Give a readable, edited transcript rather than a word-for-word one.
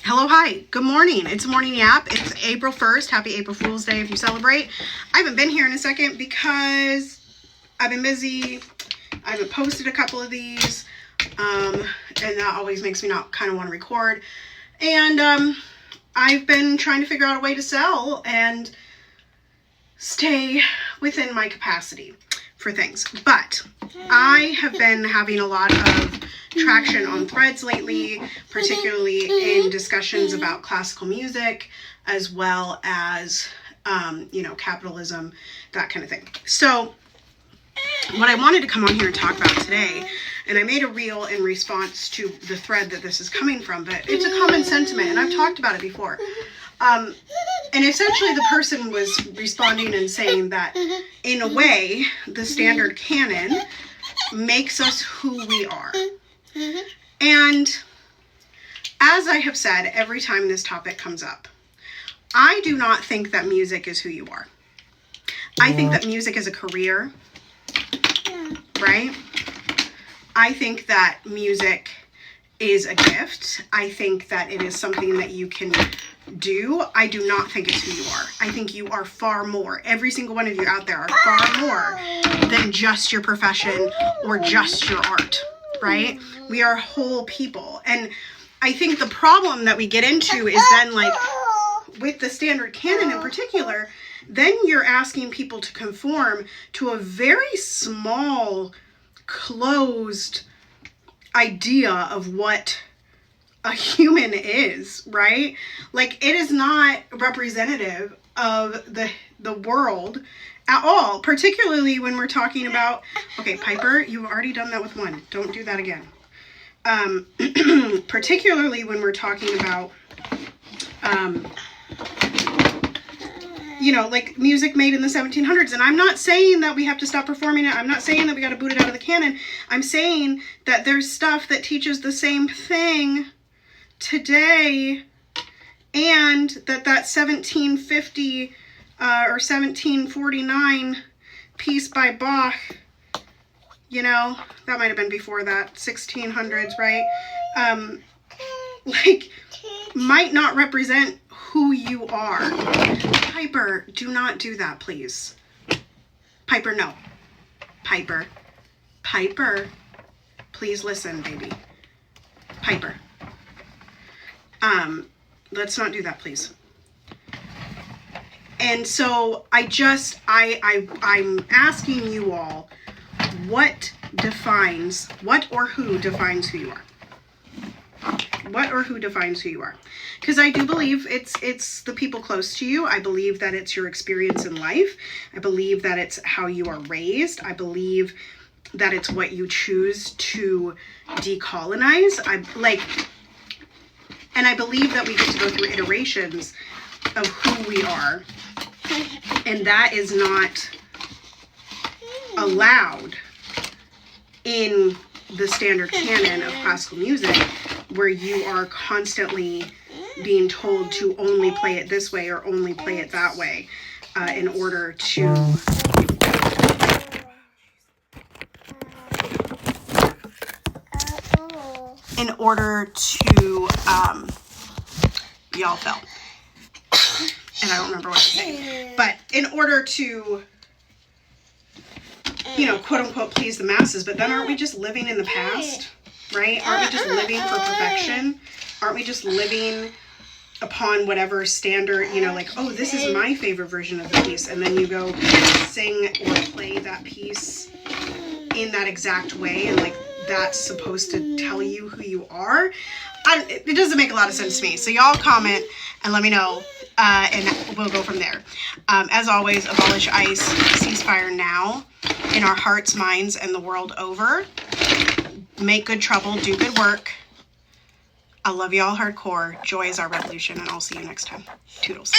Hello, hi, good morning. It's Morning Yap. It's April 1st. Happy April Fool's Day if you celebrate. I haven't been here in a second because I've been busy. I haven't posted a couple of these, and that always makes me not kind of want to record. And I've been trying to figure out a way to sell and stay within my capacity for things. But I have been having a lot of traction on threads lately, particularly in discussions about classical music, as well as, capitalism, that kind of thing. So what I wanted to come on here and talk about today, and I made a reel in response to the thread that this is coming from, but it's a common sentiment, and I've talked about it before. And essentially the person was responding and saying that, in a way, the standard canon makes us who we are. And as I have said every time this topic comes up, I do not think that music is who you are. I think that music is a career, right? I think that music is a gift. I think that it is something that you can do. I do not think it's who you are. I think you are far more. Every single one of you out there are far more than just your profession or just your art, right? We are whole people. And I think the problem that we get into is then, like, with the standard canon in particular, then you're asking people to conform to a very small, closed idea of what a human is, right? Like, it is not representative of the world at all, particularly when we're talking about, okay, Piper, you've already done that with one. Don't do that again. Particularly when we're talking about, like music made in the 1700s. And I'm not saying that we have to stop performing it. I'm not saying that we got to boot it out of the canon. I'm saying that there's stuff that teaches the same thing today, and that 1750 or 1749 piece by Bach, that might have been before that, 1600s, right? Might not represent who you are. Piper, do not do that, please. Piper, no. Piper, please listen, baby. Piper. Let's not do that, please. And so I'm asking you all, what or who defines who you are? What or who defines who you are? Because I do believe it's the people close to you. I believe that it's your experience in life. I believe that it's how you are raised. I believe that it's what you choose to decolonize. And I believe that we get to go through iterations of who we are. And that is not allowed in the standard canon of classical music, where you are constantly being told to only play it this way or only play it that way in order to y'all fell, and I don't remember what I'm saying, but in order to quote unquote please the masses. But then aren't we just living in the past, right? Aren't we just living for perfection? Aren't we just living upon whatever standard, oh, this is my favorite version of the piece, and then you go sing or play that piece in that exact way, and that's supposed to tell you who you are? It doesn't make a lot of sense to me. So y'all comment and let me know, and we'll go from there. As always, abolish ICE, ceasefire now, in our hearts, minds, and the world over. Make good trouble, do good work. I love y'all hardcore. Joy is our revolution, and I'll see you next time. Toodles.